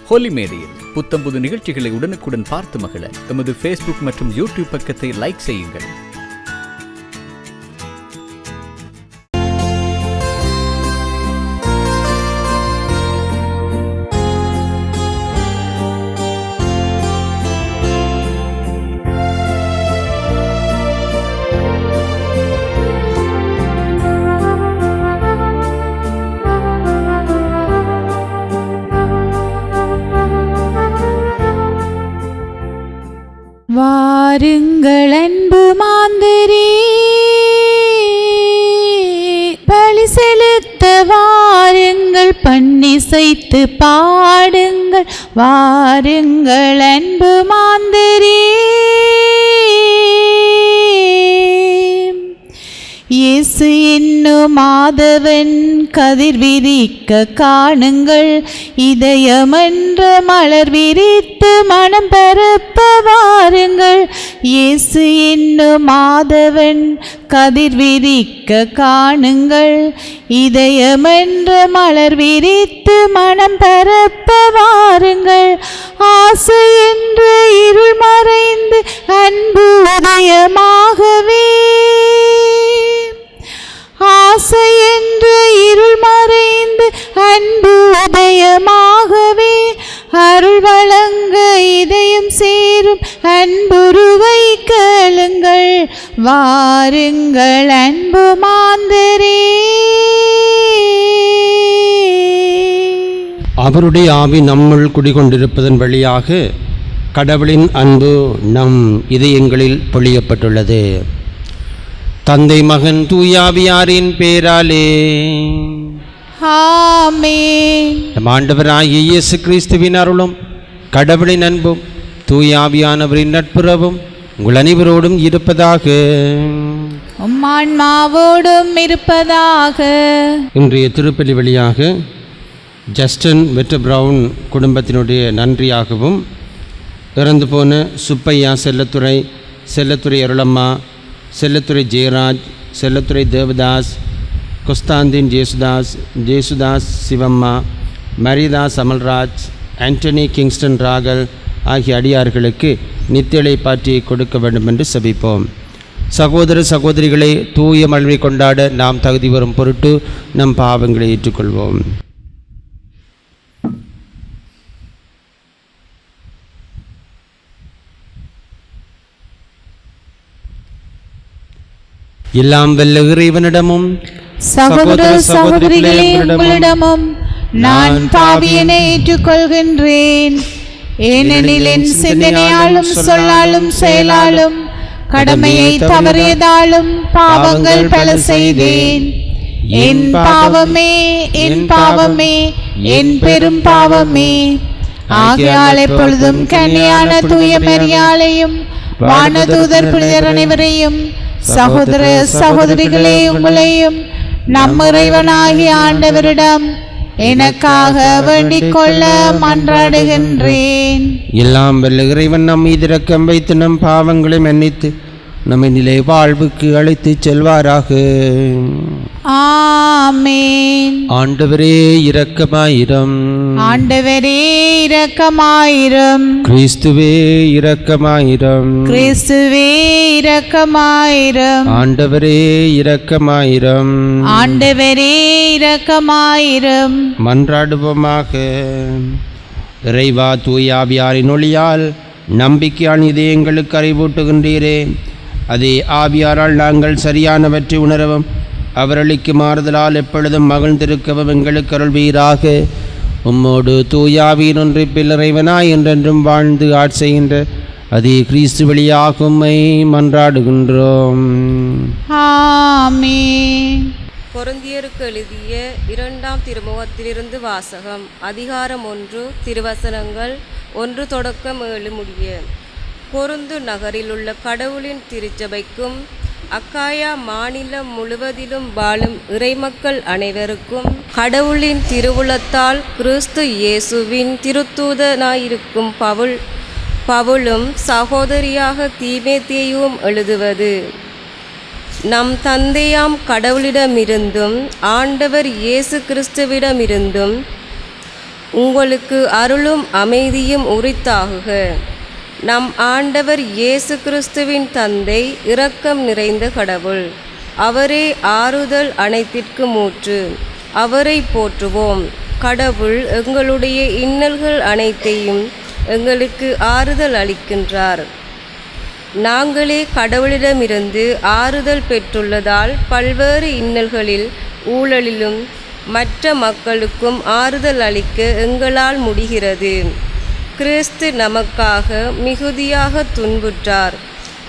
ஹோலி மேடையில் புத்தம்புது நிகழ்ச்சிகளை உடனுக்குடன் பார்த்து மகிழ எமது Facebook மற்றும் YouTube பக்கத்தை லைக் செய்யுங்கள். வாருங்கள் அன்பு மாந்தரே, பலி செலுத்த வாருங்கள், பண்ணிசைத்து பாடுங்கள். வாருங்கள் அன்பு மாந்தரே, இயேசு என்னும் மாதவன் கதிர் விரிக்க காணுங்கள். இதயமென்ற மலர் விரித்து மனம் பரப்ப வாருங்கள். இயேசு என்னும் மாதவன் கதிர் விரிக்க காணுங்கள். இதயமென்ற மலர் விரித்து மனம் பரப்ப வாருங்கள். ஆசை என்ற இருள் மறைந்து அன்பு உதயமாகவே, ஆசை என்ற இருள் மறைந்து அன்பு உதயமாகவே, அருள் வழங்க இதயம் சேரும் அன்புருவை கேளுங்கள். வாருங்கள் அன்பு மாந்தரே. அவருடைய ஆவி நம்முள் குடிகொண்டிருப்பதன் வழியாக கடவுளின் அன்பு நம் இதயங்களில் பொழியப்பட்டுள்ளது. தந்தை மகன் தூயாவியாரின் பேராலே ஆமென். நம் ஆண்டவராகிய இயேசு கிறிஸ்துவின் அருளும் கடவுளின் அன்பும் தூயாவியானவரின் நட்புறவும் உங்கள் அனைவரோடும் இருப்பதாக. உம்மான்மாவோடும் இருப்பதாக. இன்றைய திருப்பலி வழியாக ஜஸ்டின் வெட்ட பிரவுன் குடும்பத்தினுடைய நன்றியாகவும், இறந்து போன சுப்பையா செல்லத்துறை, செல்லத்துறை அருளம்மா, செல்லத்துறை ஜெயராஜ், செல்லத்துறை தேவதாஸ், கொஸ்தாந்தின் ஜேசுதாஸ், ஜேசுதாஸ் சிவம்மா, மரிதாஸ் அமல்ராஜ், ஆண்டனி கிங்ஸ்டன் ராகல் ஆகிய அடியார்களுக்கு நித்தியலை பாற்றி கொடுக்க வேண்டும் என்று செபிப்போம். சகோதர சகோதரிகளை தூய மகிழ்வை கொண்டாட நாம் தகுதி வரும் பொருட்டு நம் பாவங்களை ஏற்றுக்கொள்வோம். எல்லாம் வல்ல இறைவனிடமும் சகோதர சகோதரிகளே உங்களிடமும் நான் பாவியனை ஏற்றுக்கொள்கின்றேன். ஏனெனில் என் சிந்தனையாலும் சொல்லாலும் செயலாலும் கடமையை தவறியதாலும் பாவங்கள் பல செய்தேன். என் பாவமே, என் பாவமே, என் பெரும் பாவமே. ஆகையால் எப்பொழுதும் கன்னியான தூய மரியாளையும் வானதூதர் புனிதர் அனைவரையும், சகோதர சகோதரிகளே உங்களையும் நம் இறைவனாகிய ஆண்டவரிடம் எனக்காக வேண்டிக் கொள்ள மன்றாடுகின்றேன். எல்லாம் வல்ல இறைவன் நம் மீது இரக்கம் வைத்து நம் பாவங்களை மன்னித்து நம்மை நிலை வாழ்வுக்கு அழைத்து செல்வாராக. ஆமென். ஆண்டவரே இரக்கமாயிரம். ஆண்டவரே இரக்கமாயிரம். கிறிஸ்துவே இரக்கமாயிரம். கிறிஸ்துவே இரக்கமாயிரம். ஆண்டவரே இரக்கமாயிரம். ஆண்டவரே இரக்கமாயிரம். மன்றாடுவோமாக. இறைவா, தூயாவியாரின் ஒளியால் நம்பிக்கையான இதயங்களுக்கு அறிவூட்டுகின்றீரே, அதே ஆவியாரால் நாங்கள் சரியானவற்றை உணரவும் அவரளிக்கும் மாறுதலால் எப்பொழுதும் மகிழ்ந்திருக்கவும் எங்களுக்கு அருள்வீராக. உம்மோடு தூயாவியின் ஒன்றிப்பில் இறைவனாய் என்றென்றும் வாழ்ந்து ஆட்சிகின்ற அதே கிறிஸ்து வழியாக உம்மை மன்றாடுகின்றோம். ஆமென். கொரிந்தியருக்கு எழுதிய 2ஆம் திருமுகத்திலிருந்து வாசகம். அதிகாரம் 1, திருவசனங்கள் 1 தொடக்கம் 7 முடிய. கொரிந்து நகரில் உள்ள கடவுளின் திருச்சபைக்கும் அக்காயா மாநிலம் முழுவதிலும் வாழும் இறைமக்கள் அனைவருக்கும் கடவுளின் திருவுளத்தால் கிறிஸ்து இயேசுவின் திருத்தூதனாயிருக்கும் பவுலும் சகோதரியாக தீமோத்தேயுவும் எழுதுவது. நம் தந்தையாம் கடவுளிடமிருந்தும் ஆண்டவர் இயேசு கிறிஸ்துவிடமிருந்தும் உங்களுக்கு அருளும் அமைதியும் உரித்தாகுக. நம் ஆண்டவர் இயேசு கிறிஸ்துவின் தந்தை இரக்கம் நிறைந்த கடவுள். அவரே ஆறுதல் அனைத்திற்கு மூற்று. அவரை போற்றுவோம். கடவுள் எங்களுடைய இன்னல்கள் அனைத்தையும் எங்களுக்கு ஆறுதல் அளிக்கின்றார். நாங்களே கடவுளிடமிருந்து ஆறுதல் பெற்றுள்ளதால் பல்வேறு இன்னல்களில் ஊழலிலும் மற்ற மக்களுக்கும் ஆறுதல் அளிக்க எங்களால் முடிகிறது. கிறிஸ்து நமக்காக மிகுதியாக துன்புற்றார்.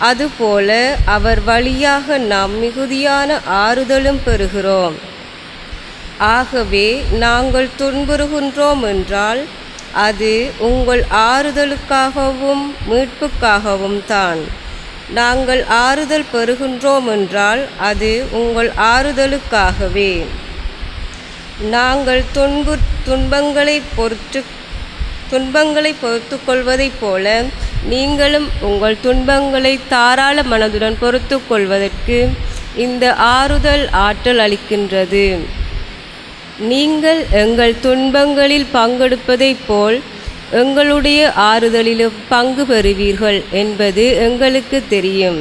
அதுபோல அவர் வழியாக நாம் மிகுதியான ஆறுதலும் பெறுகிறோம். ஆகவே நாங்கள் துன்புறுகின்றோம் என்றால் அது உங்கள் ஆறுதலுக்காகவும் மீட்புக்காகவும் தான். நாங்கள் ஆறுதல் பெறுகின்றோம் என்றால் அது உங்கள் ஆறுதலுக்காகவே. நாங்கள் துன்பங்களை பொறுத்து கொள்வதைப் போல நீங்களும் உங்கள் துன்பங்களை தாராள மனதுடன் பொறுத்து கொள்வதற்கு இந்த ஆறுதல் ஆற்றல் அளிக்கின்றது. நீங்கள் எங்கள் துன்பங்களில் பங்கெடுப்பதைப் போல் எங்களுடைய ஆறுதலிலும் பங்கு பெறுவீர்கள் என்பது எங்களுக்கு தெரியும்.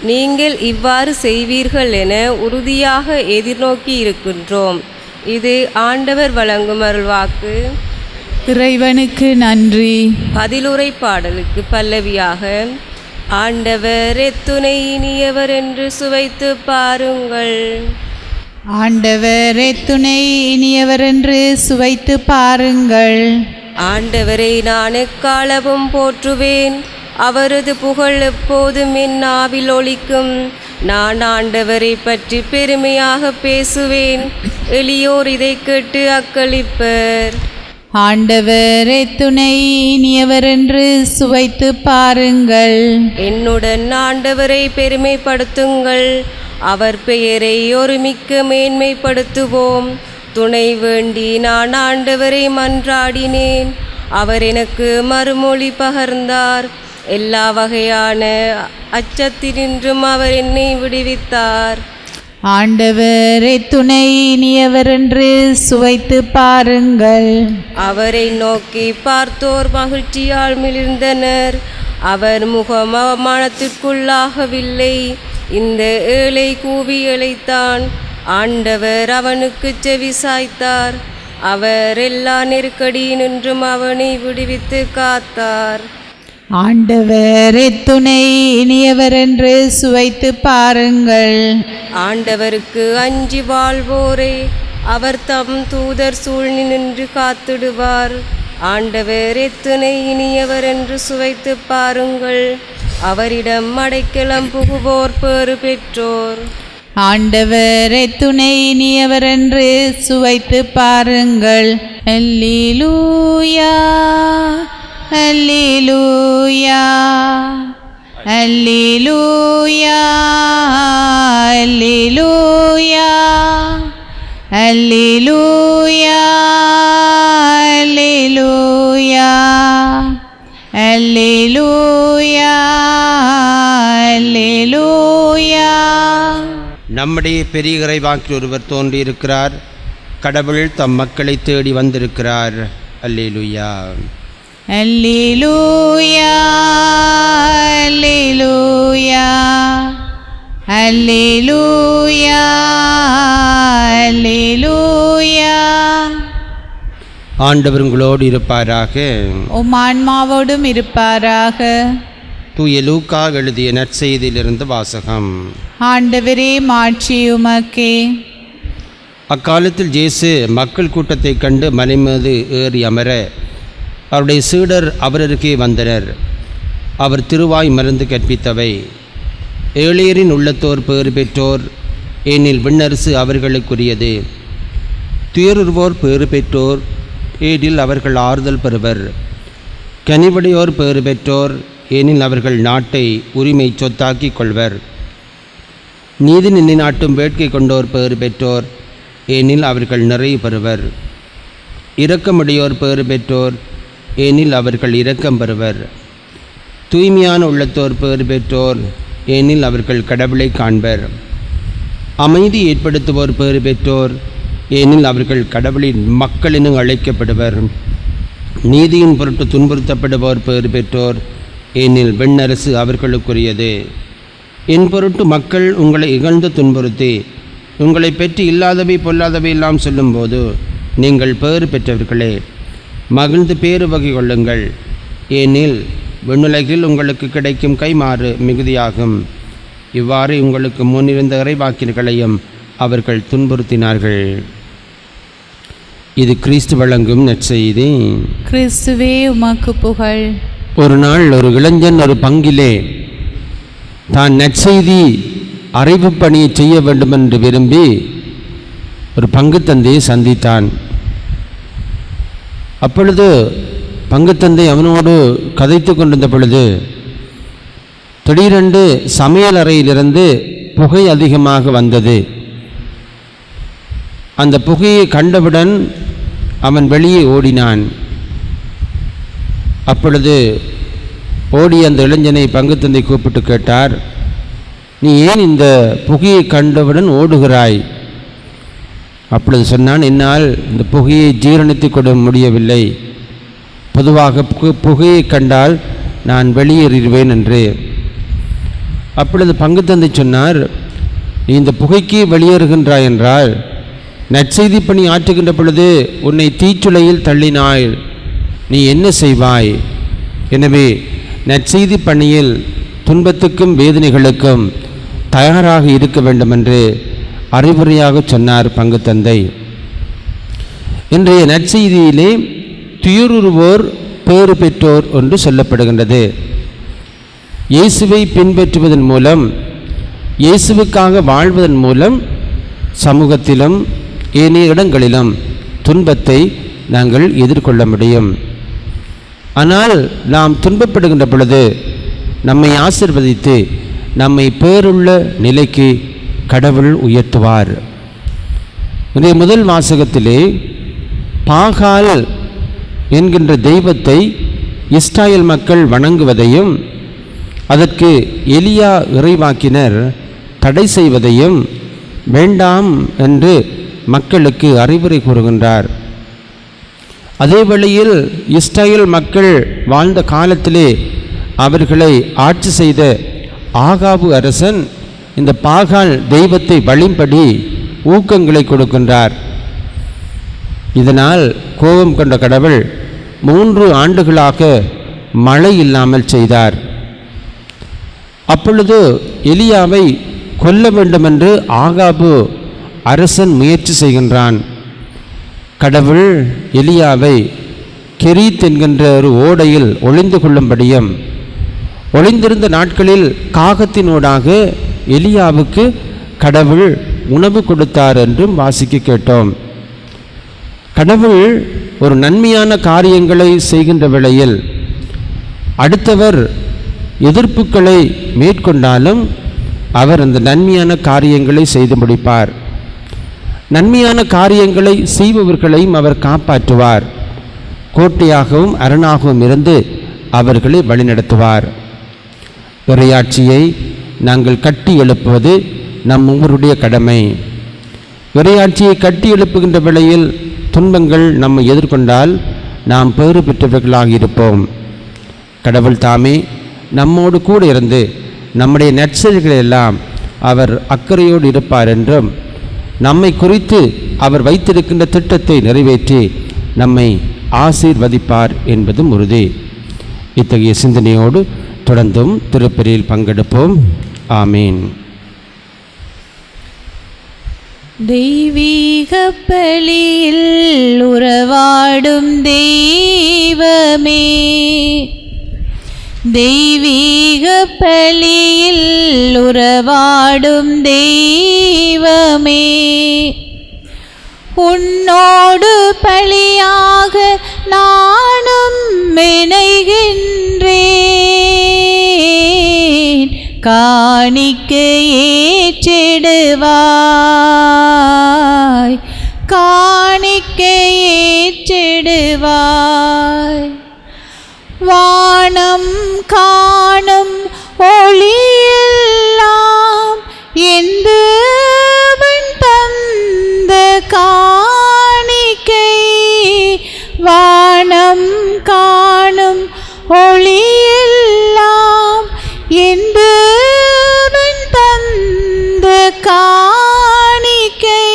நீங்கள் இவ்வாறு செய்வீர்கள் என உறுதியாக எதிர்நோக்கி இருக்கின்றோம். இது ஆண்டவர் வழங்கும் அருள்வாக்கு. இறைவனுக்கு நன்றி. பதிலுரை பாடலுக்கு பல்லவியாக ஆண்டவர் எத்துணை இனியவர் என்று சுவைத்து பாருங்கள். ஆண்டவர் துணை இனியவர் என்று சுவைத்து பாருங்கள். ஆண்டவரை நான் எக்காலமும் போற்றுவேன். அவரது புகழ் எப்போதும் என் நாவில் ஒலிக்கும். நான் ஆண்டவரை பற்றி பெருமையாக பேசுவேன். எளியோர் இதை கேட்டு அக்களிப்பர். ஆண்டவர் துணை இனியவர் என்று சுவைத்து பாருங்கள். என்னுடன் ஆண்டவரை பெருமைப்படுத்துங்கள். அவர் பெயரை ஒருமிக்க மேன்மைப்படுத்துவோம். துணை வேண்டி நான் ஆண்டவரை மன்றாடினேன். அவர் எனக்கு மறுமொழி பகர்ந்தார். எல்லா வகையான அச்சத்தினின்றும் அவர் என்னை விடுவித்தார். ஆண்டவர் துணை இனியவர் என்று சுவைத்து பாருங்கள். அவரை நோக்கி பார்த்தோர் மகிழ்ச்சியால் மிளிர்ந்தனர். அவர் முகம் அவமானத்திற்குள்ளாகவில்லை. இந்த ஏழை கூவி அழைத்தான். ஆண்டவர் அவனுக்கு செவி சாய்த்தார். அவர் எல்லா நெருக்கடியினின்றும் அவனை விடுவித்து காத்தார். ஆண்டவர் துணை இனியவர் என்று சுவைத்து பாருங்கள். ஆண்டவருக்கு அஞ்சி வாழ்வோரே அவர் தம் தூதர் சூழ்நி நின்று காத்திடுவார். ஆண்டவர் எத்துணை இனியவர் என்று சுவைத்து பாருங்கள். அவரிடம் அடைக்கலம் புகுவோர் பேறு பெற்றோர். ஆண்டவர் துணை இனியவர் என்று சுவைத்து பாருங்கள். அல்லேலூயா அல்லேலூயா அல்லேலூயா அல்லேலூயா அல்லேலூயா அல்லேலூயா அல்லேலூயா அல்லேலூயா. நம்முடைய பெரிய இறைவாக்கில் ஒருவர் தோன்றியிருக்கிறார். கடவுள் தம் மக்களை தேடி வந்திருக்கிறார். அல்லேலூயா அல்லேலூயா அல்லேலூயா அல்லேலூயா அல்லேலூயா. ஆண்டவர் உங்களோடு இருப்பாராக. உம் ஆன்மாவோடும் இருப்பாராக. தூய லூக்கா எழுதிய நற்செய்தியிலிருந்து வாசகம். ஆண்டவரே மாட்சி உமக்கே. அக்காலத்தில் இயேசு மக்கள் கூட்டத்தைக் கண்டு மலை மீது ஏறி அமர அவருடைய சீடர் அவரருகே வந்தனர். அவர் திருவாய் மருந்து கற்பித்தவை: ஏழையரின் உள்ளத்தோர் பேறு பெற்றோர், ஏனில் விண்ணரசு அவர்களுக்குரியது. துயருவோர் பேறு பெற்றோர், ஏனில் அவர்கள் ஆறுதல் பெறுவர். கனிவுடையோர் பேறு பெற்றோர், ஏனில் அவர்கள் நாட்டை உரிமை சொத்தாக்கிக் கொள்வர். நீதி நிலைநாட்டும் வேட்கை கொண்டோர் பேறு பெற்றோர், ஏனில் அவர்கள் நிறைவு பெறுவர். இரக்கமுடையோர் பேறு பெற்றோர், ஏனில் அவர்கள் இரக்கம் பெறுவர். தூய்மையான உள்ளத்தோர் பேறு பெற்றோர், ஏனில் அவர்கள் கடவுளை காண்பர். அமைதி ஏற்படுத்துவோர் பேறு பெற்றோர், ஏனில் அவர்கள் கடவுளின் மக்கள் என அழைக்கப்படுவர். நீதியின் பொருட்டு துன்புறுத்தப்படுவோர் பேறு பெற்றோர், ஏனில் வெண்ணரசு அவர்களுக்குரியது. என் பொருட்டு மக்கள் உங்களை இகழ்ந்து துன்புறுத்தி உங்களை பற்றி இல்லாதவை பொல்லாதவை எல்லாம் சொல்லும்போது நீங்கள் பேறு பெற்றவர்களே, மகிழ்ந்து பேறு வகை கொள்ளுங்கள். ஏனில் விண்ணுலகில் உங்களுக்கு கிடைக்கும் கைமாறு மிகுதியாகும். இவ்வாறு உங்களுக்கு முன்னிருந்த இறைவாக்கினர்களையும் அவர்கள் துன்புறுத்தினார்கள். இது கிறிஸ்து வழங்கும் நற்செய்தி. கிறிஸ்துவே உமக்கு புகழ். ஒரு நாள் ஒரு இளைஞன் ஒரு பங்கிலே தான் நற்செய்தி அறிவு பணியை செய்ய வேண்டுமென்று விரும்பி ஒரு பங்குத்தந்தையை சந்தித்தான். அப்பொழுது பங்குத்தந்தை அவனோடு கதைத்து கொண்டிருந்த பொழுது திடீரென்று சமையல் அறையிலிருந்து புகை அதிகமாக வந்தது. அந்த புகையை கண்டவுடன் அவன் வெளியே ஓடினான். அப்பொழுது ஓடி அந்த இளைஞனை பங்குத்தந்தை கூப்பிட்டு கேட்டார், நீ ஏன் இந்த புகையை கண்டவுடன் ஓடுகிறாய்? அப்பொழுது சொன்னான், என்னால் இந்த புகையை ஜீரணித்து கொள்ள முடியவில்லை. பொதுவாக புகையை கண்டால் நான் வெளியேறிடுவேன் என்று. அப்பொழுது பங்குத்தந்தை சொன்னார், நீ இந்த புகைக்கு வெளியேறுகின்றாய் என்றால் நற்செய்தி பணி ஆற்றுகின்ற பொழுது உன்னை தீச்சுளையில் தள்ளினாய், நீ என்ன செய்வாய்? எனவே நற்செய்தி பணியில் துன்பத்துக்கும் வேதனைகளுக்கும் தயாராக இருக்க வேண்டுமென்று அறிவுரையாக சொன்னார் பங்குத்தந்தை. இன்றைய நற்செய்தியிலே துயருறுவோர் பேறு பெற்றோர் என்று சொல்லப்படுகின்றது. இயேசுவை பின்பற்றுவதன் மூலம், இயேசுவுக்காக வாழ்வதன் மூலம் சமூகத்திலும் ஏனைய இடங்களிலும் துன்பத்தை நாங்கள் எதிர்கொள்ள முடியும். ஆனால் நாம் துன்பப்படுகின்ற பொழுது நம்மை ஆசீர்வதித்து நம்மை பேருள்ள நிலைக்கு கடவுள் உயர்த்துவார். இன்றைய முதல் வாசகத்திலே பாகால் என்கின்ற தெய்வத்தை இஸ்ராயேல் மக்கள் வணங்குவதையும் அதற்கு எலியா இறைவாக்கினர் தடை செய்வதையும் வேண்டாம் என்று மக்களுக்கு அறிவுரை கூறுகின்றார். அதே வேளையில் இஸ்ராயேல் மக்கள் வாழ்ந்த காலத்திலே அவர்களை ஆட்சி செய்த ஆகாபு அரசன் இந்த பாகால் தெய்வத்தை வழிபடி ஊக்கங்களை கொடுக்கின்றார். இதனால் கோபம் கொண்ட கடவுள் 3 ஆண்டுகளாக மழை இல்லாமல் செய்தார். அப்பொழுது எலியாவை கொல்ல வேண்டுமென்று ஆகாபு அரசன் முயற்சி செய்கின்றான். கடவுள் எலியாவை கெரீத் என்கின்ற ஒரு ஓடையில் ஒளிந்து கொள்ளும்படியும், ஒளிந்திருந்த நாட்களில் காகத்தினூடாக எலியாவுக்கு கடவுள் உணவு கொடுத்தார் என்றும் வாசிக்க கேட்டோம். கடவுள் ஒரு நன்மையான காரியங்களை செய்கின்ற வேளையில் அடுத்தவர் எதிர்ப்புகளை மேற்கொண்டாலும் அவர் அந்த நன்மையான காரியங்களை செய்து முடிப்பார். நன்மையான காரியங்களை செய்பவர்களையும் அவர் காப்பாற்றுவார். கோட்டையாகவும் அரணாகவும் இருந்து அவர்களை வழிநடத்துவார். இறையாட்சியை நாங்கள் கட்டி எழுப்புவது நம் ஒவ்வொருடைய கடமை. இறையாட்சியை கட்டி எழுப்புகின்ற வேளையில் துன்பங்கள் நம்மை எதிர்கொண்டால் நாம் பேறு பெற்றவர்களாக இருப்போம். கடவுள் தாமே நம்மோடு கூட இருந்து நம்முடைய நற்செயல்களெல்லாம் அவர் அக்கறையோடு இருப்பார் என்றும், நம்மை குறித்து அவர் வைத்திருக்கின்ற திட்டத்தை நிறைவேற்றி நம்மை ஆசீர்வதிப்பார் என்பதும் உறுதி. இத்தகைய சிந்தனையோடு தொடர்ந்தும் திருப்பலியில் பங்கெடுப்போம். ஆமீன். தெய்வீக பலியில் உறவாடும் தெய்வமே, தெய்வீக பலியில் உறவாடும் தெய்வமே, உன்னோடு பலியாக நானும் இணைகின்றேன், காணிக்க ஏற்றிடுவாய், காணிக்க ஏற்றிடுவாய். வானம் காணும் ஒளியெல்லாம் எந்தவன் தந்த வானம் காணும் ஒளியெல்லாம் என் தேவன் தந்த காணிக்கை.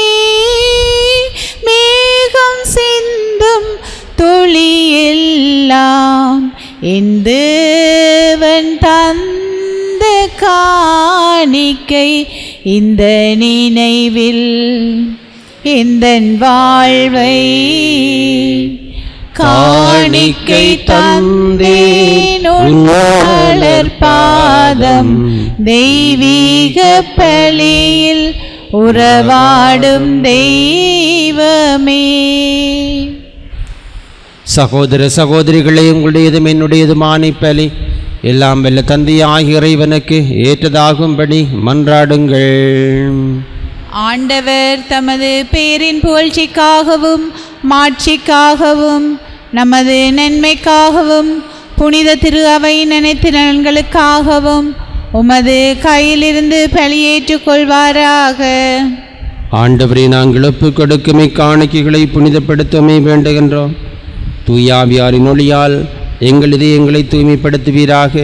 மேகம் சிந்தும் துளியெல்லாம் என் தேவன் தந்த காணிக்கை. இந்த நினைவில் எந்தன் வாழ்வை காணிக்கை தந்தேன் உன் மலர் பாதம். தெய்வீக பலியில் உறவாடும் தெய்வமே. சகோதர சகோதரிகளே, உங்களுடையதும் என்னுடையதுமான இப்பலி எல்லாம் வல்ல தந்தையாகிய இறைவனுக்கு ஏற்றதாகும்படி மன்றாடுங்கள். ஆண்டவர் தமது பேரின் புகழ்ச்சிக்காகவும் மாட்சிக்காகவும் நமது நன்மைக்காகவும் புனித திரு அவை நினைத்து நலன்களுக்காகவும் உமது கையிலிருந்து பலியேற்றுக் கொள்வாராக. ஆண்டவரே, நாங்கள் ஒப்புக் கொடுக்கும் இக்காணிக்கைகளை புனிதப்படுத்தவே வேண்டுகின்றோம். தூயாவியாரின் ஒளியால் எங்கள் இதயங்களை தூய்மைப்படுத்துவீராக.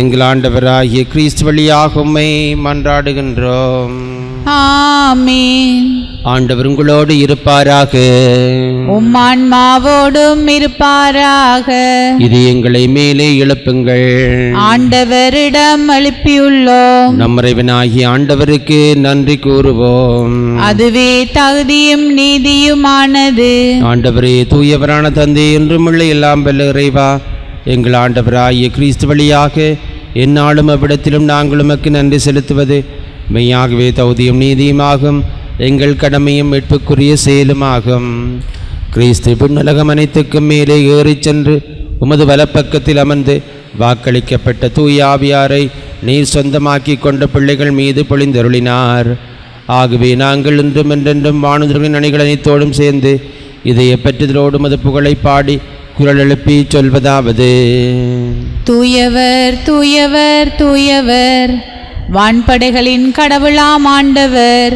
எங்கள் ஆண்டவராகிய கிறிஸ்து வழியாக உம்மை மன்றாடுகின்றோம். ஆமென். ஆண்டவர் உங்களோடு இருப்பாராக. உம் ஆன்மாவோடும் இருப்பாராக. இதயங்களை மேலே எழுப்புங்கள். ஆண்டவரிடம் எழுப்பியுள்ளோம். நம் இறைவனாகிய ஆண்டவருக்கு நன்றி கூறுவோம். அதுவே தகுதியும் நீதியுமானது. ஆண்டவரே, தூயவரான தந்தை, என்றும் உள்ள எல்லாம் வல்ல இறைவா, எங்கள் ஆண்டவராகிய கிறிஸ்து வழியாக எந்நாளும் அவ்விடத்திலும் நாங்கள் உமக்கு நன்றி செலுத்துவது மெய்யாகவே தகுதியும் நீதியுமாகும். எங்கள் கடமையும் மீட்புக்குரிய செயலுமாகும். கிறிஸ்து விண்ணுலகம் அனைத்துக்கும் மேலே ஏறிச் சென்று உமது வலப்பக்கத்தில் அமர்ந்து வாக்களிக்கப்பட்ட தூய ஆவியாரை நீர் சொந்தமாக்கி கொண்ட பிள்ளைகள் மீது பொழிந்தருளினார். ஆகவே நாங்கள் இன்றும் என்றென்றும் வானுதர்களின் அணிகள் அனைத்தோடும் சேர்ந்து இதை பெற்றதோடு உமது புகழை பாடி குரல் எழுப்பி சொல்வதாவது: தூயவர் தூயவர் தூயவர், வான்படைகளின் கடவுளாம் ஆண்டவர்.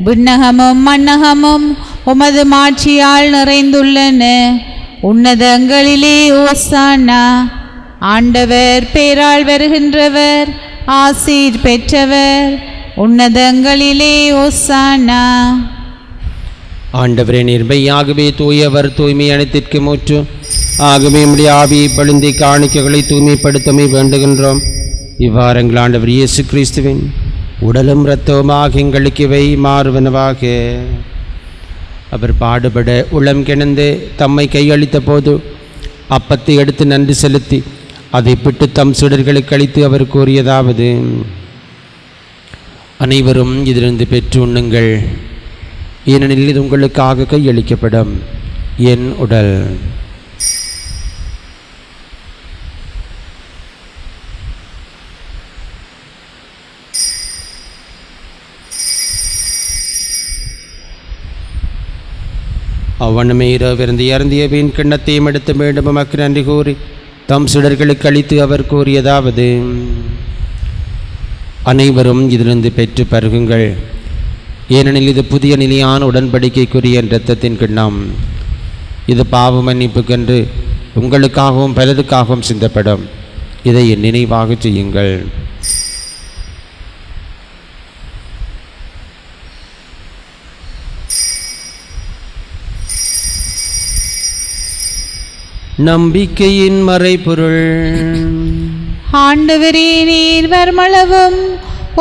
விண்ணகமும் மண்ணகமும் உமது மாட்சியால் நிறைந்துள்ளன. உன்னதங்களிலே ஓசானா. ஆண்டவர் பேரால் வருகின்றவர் ஆசீர் பெற்றவர். உன்னதங்களிலே ஓசானா. ஆண்டவரே, நிர்மையாகவே தூயவர், தூய்மை அனைத்திற்கு மூச்சு. ஆகவே நம்முடைய ஆவியை பழுந்தி காணிக்கைகளை தூய்மைப்படுத்தமே வேண்டுகின்றோம். இவ்வாறு எங்கள் ஆண்டவர் இயேசு கிறிஸ்துவின் உடலும் இரத்தவுமாக எங்களுக்கு இவை மாறுவனவாக. அவர் பாடுபட உளம் கிணந்து தம்மை கையளித்த போது அப்பத்தை எடுத்து நன்றி செலுத்தி அதை பிட்டு தம் சுடர்களுக்கு அளித்து அவர் கூறியதாவது: அனைவரும் இதிலிருந்து பெற்று உண்ணுங்கள், ஏனெனில் இது உங்களுக்காக கையளிக்கப்படும் என் உடல். அவ்வண்ணமே இரவிருந்து இறந்திய வீண் கிண்ணத்தையும் எடுத்து மீண்டும் உமக்கு நன்றி கூறி தம் சுடர்களுக்கு அளித்து அவர் கூறியதாவது: அனைவரும் இதிலிருந்து பெற்று பருகுங்கள், ஏனெனில் இது புதிய நிலையான உடன்படிக்கைக்குரிய இரத்தத்தின் கிண்ணம். இது பாவ மன்னிப்புக்கென்று உங்களுக்காகவும் பலருக்காகவும் சிந்தப்படும். இதை என் நினைவாக செய்யுங்கள். நம்பிக்கையின் மறைபொருள். ஆண்டவரே, நீர் வருமளவும்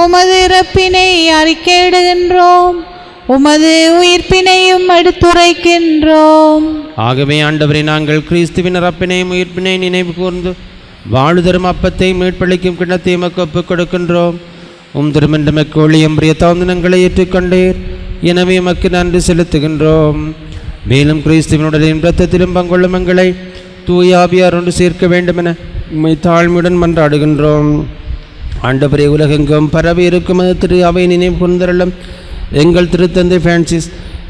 உமது இறப்பினை அறிக்கையிடுகின்றோம், உமது உயிர்ப்பினையும் எடுத்துரைக்கின்றோம். ஆகவே ஆண்டவரே, நாங்கள் கிறிஸ்துவின் இறப்பினையும் உயிர்ப்பினை நினைவு கூர்ந்து வாழுதரும் அப்பத்தை மீட்பளிக்கும் கிண்ணத்தை எமக்கு ஒப்புக் கொடுக்கின்றோம். திருமண்ட மக்களியம் பிரிய தவந்தனங்களை ஏற்றுக்கொண்டீர், எனவே எமக்கு நன்றி செலுத்துகின்றோம். மேலும் கிறிஸ்துவனுடைய இரத்தத்திலும் பங்கொள்ளும் எங்களை தூய ஆவியார் ஒன்று சேர்க்க வேண்டுமென உம்மை தாழ்மையுடன் மன்றாடுகின்றோம். ஆண்டவரே, உலகெங்கும் பரவி இருக்கும் திரு அவை நினைவு கூர்ந்தருளும். எங்கள் திருத்தந்தை பிரான்சிஸ்,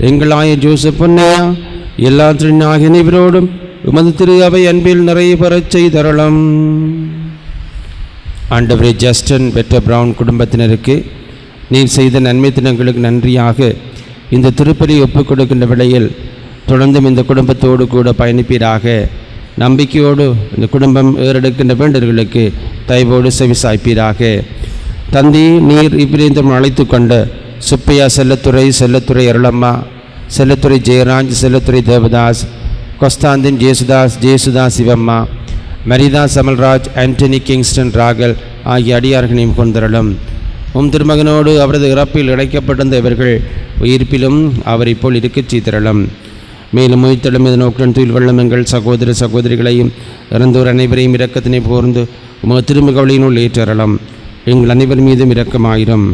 எங்கள் ஆயர் ஜோசப் பொன்னையா, எல்லா திருநாகிய அனைவரோடும் உமது திரு அவை அன்பில் நிறைய பெறச் செய்தருளும். ஆண்டவரே, ஜஸ்டன் பெற்ற பிரவுன் குடும்பத்தினருக்கு நீர் செய்த நன்மை தினங்களுக்கு நன்றியாக இந்த திருப்பலி ஒப்புக் கொடுக்கின்ற வேளையில் தொடர்ந்தும் இந்த குடும்பத்தோடு கூட பயணிப்பீராக. நம்பிக்கையோடு இந்த குடும்பம் ஏறெடுக்கின்ற வேண்டர்களுக்கு தயவோடு செவிசாய்ப்பீராக. தந்தி நீர் இவ்விரேந்தம் அழைத்து கொண்ட சுப்பையா செல்லத்துறை அருளம்மா, செல்லத்துறை ஜெயராஜ், செல்லத்துறை தேவதாஸ், கொஸ்தாந்தின் ஜேசுதாஸ் சிவம்மா, மரிதாஸ் அமல்ராஜ், ஆண்டனி கிங்ஸ்டன் ராகல் ஆகிய அடியார்களையும் கொண்டரலும். திருமகனோடு அவரது இறப்பில் இழைக்கப்பட்டிருந்த இவர்கள் உயிர்ப்பிலும் அவரை போல் இருக்கச் செய்திரளும். மேலும் உயிர்த்தெழும் இது நோக்குடன் துயில் வெள்ளம் எங்கள் சகோதர சகோதரிகளையும் இறந்தோர் அனைவரையும் இரக்கத்தினை போர்ந்து திருமுகவளியினுள் ஏற்றரலாம். எங்கள் அனைவர் மீதும் இரக்கமாயிரும்.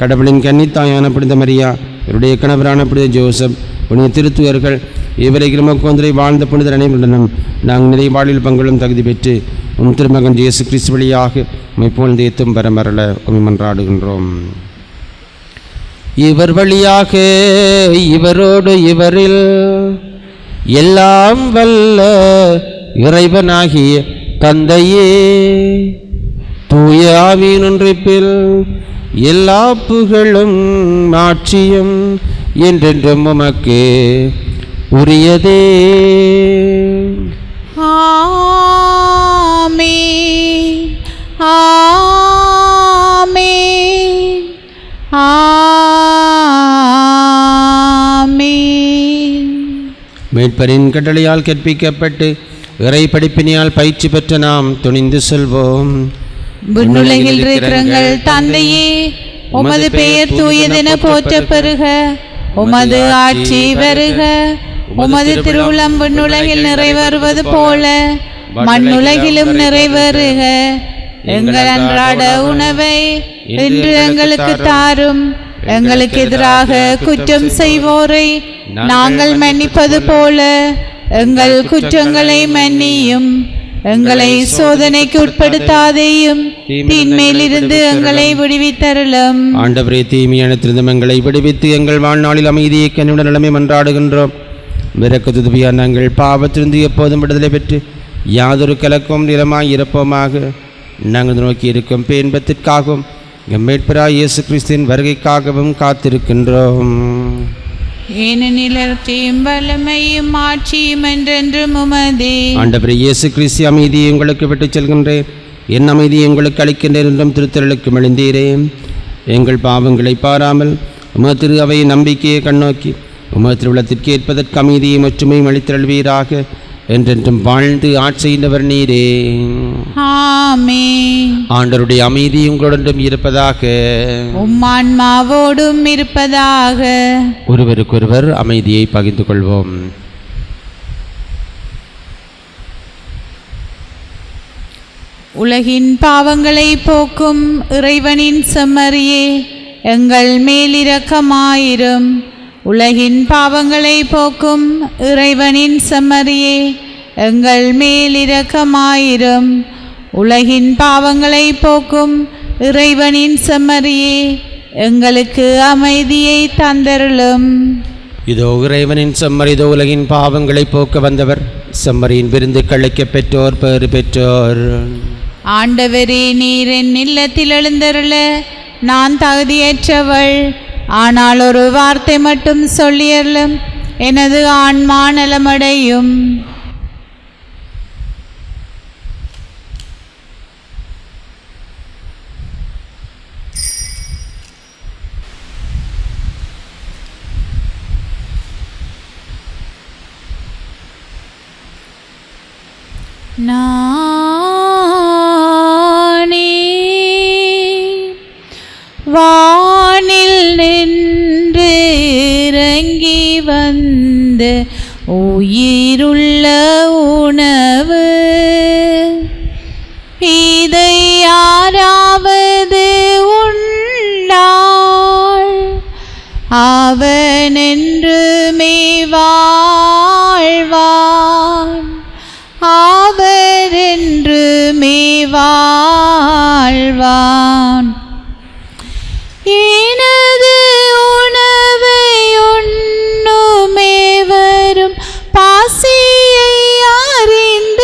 கடவுளின் கன்னித்தாயான புனித மரியா, இவருடைய கணவரான புனித ஜோசப், புனித திருத்துவர்கள், இவரை கிரமக்கோந்தரை வாழ்ந்த புனிதர் அனைவருடனும் நாங்கள் நிறைவாழில் பங்களும் தகுதி பெற்று திருமகன் இயேசு கிறிஸ்து வழியாக மெய்ப்போல் தேத்தும் வரமரல மன்றாடுகின்றோம். இவர் வழியாக இவரோடு இவரில் எல்லாம் வல்ல இறைவனாகிய தந்தையே, தூய ஆவியின் ஒன்றிப்பில் எல்லா புகழும் ஆட்சியும் என்றென்றும் உமக்கு உரியதே. ஆமென், ஆமென், ஆமென். மீட்பரின் கட்டளையால் கற்பிக்கப்பட்டு இறை படிப்பினியால் பயிற்சி பெற்ற நாம் துணிந்து செல்வோம். விண்ணுலகில் இருக்கிறங்கள் தந்தையே, உமது பெயர் தூயதென போற்ற பெறுக. உமது ஆட்சி வருக. உமது திருவுளம் விண்ணுலகில் நிறைவேறுவது போல மண்ணுலகிலும் நிறைவேறுக. எங்கள் அன்றாட உணவை இன்று எங்களுக்கு தாரும். எங்களுக்கு எதிராக குற்றம் செய்வோரை நாங்கள் மன்னிப்பது போல எங்கள் குற்றங்களை மன்னியும். எங்களை சோதனைக்கு உட்படுத்தாதேயும், தீன்மேலிருந்து எங்களை விடுவித்தருளும். ஆண்டவரே, தீமையானத்திலிருந்து எங்களை விடுவித்து எங்கள் வாழ்நாளில் அமைதியை கனிவுடன் நிலைமை மன்றாடுகின்றோம். விரக்கத்துதவியா நாங்கள் பாவத்திலிருந்து எப்போதும் விடுதலை பெற்று யாதொரு கலக்கும் நிலமாய் இருப்போமாக. நாங்கள் நோக்கி இருக்கும் பேன்பத்திற்காகவும் மீட்பராய் இயேசு கிறிஸ்துவின் வருகைக்காகவும் காத்திருக்கின்றோம். ஏனெனில் வல்லமையும் ஆட்சியும் என்றென்றும் உமதே. ஆண்டவரே இயேசு கிறிஸ்து, அமைதியை உங்களுக்கு விட்டுச் செல்கின்றேன், என் அமைதியை உங்களுக்கு அளிக்கின்றேன் என்றும் திருத்தலுக்கு மெழுந்தீரே. எங்கள் பாவங்களை பாராமல் உமது திரு அவையை நம்பிக்கையை கண்ணோக்கி உமது திருவுளத்திற்கு ஏற்பதற்கு அமைதியை ஒற்றுமையும் அளித்தருள்வீராக. என்றென்றும் வாழ்ந்து ஆட்சியினவர் நீரே. ஆமென். ஆண்டவருடைய அமைதி உங்களுடன் இருப்பதாக, உம்மான்மாவோடும் இருப்பதாக. ஒருவருக்கொருவர் அமைதியை பகிர்ந்து கொள்வோம். உலகின் பாவங்களை போக்கும் இறைவனின் செம்மறியே, எங்கள் மேலிரக்கமாயிரும். உலகின் பாவங்களை போக்கும் இறைவனின் செம்மறியே, எங்கள் மேலிரக்கமாயிரும். உலகின் பாவங்களை போக்கும் இறைவனின் செம்மறியே, எங்களுக்கு அமைதியை தந்தருளும். இதோ இறைவனின் செம்மறி, இதோ உலகின் பாவங்களை போக்க வந்தவர். செம்மறியின் விருந்து கழிக்க பெற்றோர் பேறு பெற்றோர். ஆண்டவரே, நீர் என் இல்லத்தில் எழுந்தருள நான் தகுதியற்றவள். ஆனால் ஒரு வார்த்தை மட்டும் சொல்லியருளும், எனது ஆன்மா நலமடையும். நானே வானில் நின்று இறங்கி வந்த உயிருள்ள உணவு, இதை யாராவது உண்டால் அவன் என்றுமே வாழ்வான். அவர் என்றுமே வாழ்வான். எனது உணவை உண்ணுமே வரும் பாசியை அறிந்திடார்.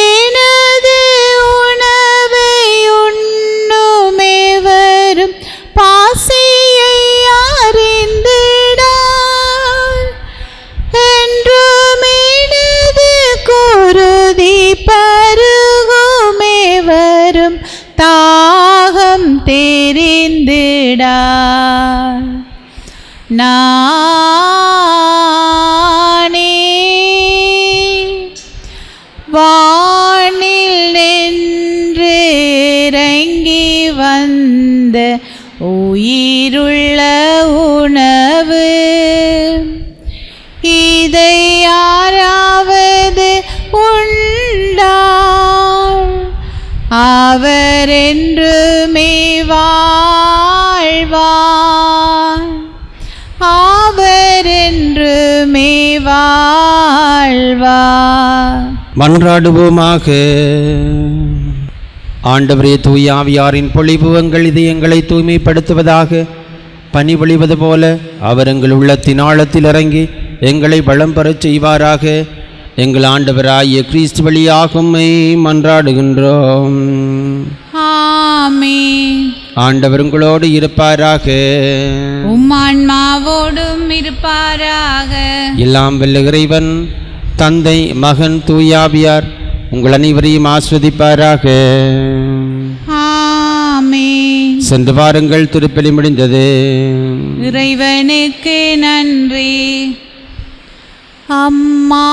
எனது உணவை உண்ணுமே வரும் பாசியை அறிந்து இதை யாராவது உண்டா? அவர் என்றுமே வாழ்வார், அவர் என்றுமே வாழ்வார். மன்றாடுவோமாக. ஆண்டவரே, தூய ஆவியாரின் பொழிவு எங்கள் இதயங்களை தூய்மைப்படுத்துவதாக. பனி பொழிவது போல அவர் எங்கள் உள்ளத்தின் ஆழத்தில் இறங்கி எங்களை வளம் பெறச் செய்வாராக. எங்கள் ஆண்டவராகிய கிறிஸ்து வழியாக உம்மை மன்றாடுகின்றோம். ஆமென். ஆண்டவர் உங்களோடு இருப்பாராக. உம் ஆன்மாவோடும் இருப்பாராக. எல்லாம் வல்ல இறைவன் தந்தை, மகன், தூயாவியார் உங்கள் அனைவரையும் ஆஸ்வதிப்பாராக. ஆமென். சென்று வாருங்கள், திருப்பலி முடிந்தது. இறைவனுக்கு நன்றி. அம்மா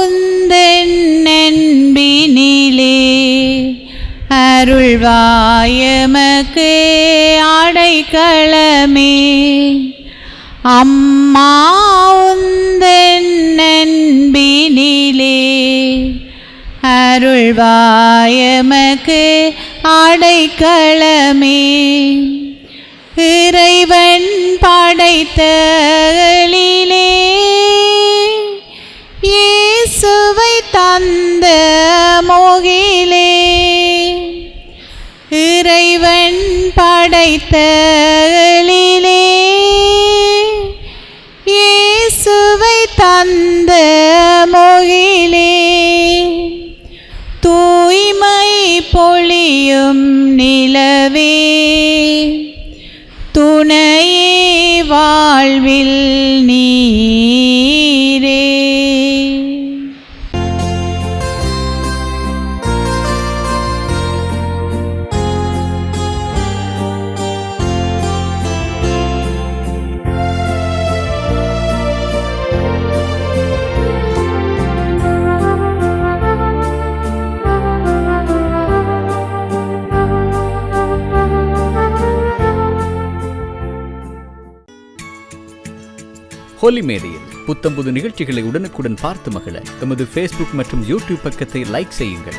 உந்தன் அன்பினிலே அருள்வாயமக்கு அடைக்கலமே. அம்மா உந்தன் அன்பினிலே அருள்வாயமக்கு அடைக்கலமே. இறைவன் படைத்தலிலே இயேசுவை தந்த மோகிலே. இறைவன் படைத்தலிலே இயேசுவை தந்த மோகிலே. தூய்மை பொழியும் நிலவே, துணையே வாழ்வில் நீரே. ஹோலி மேடையில் புத்தம்புது நிகழ்ச்சிகளை உடனுக்குடன் பார்த்து மகிழ எமது ஃபேஸ்புக் மற்றும் யூடியூப் பக்கத்தை லைக் செய்யுங்கள்.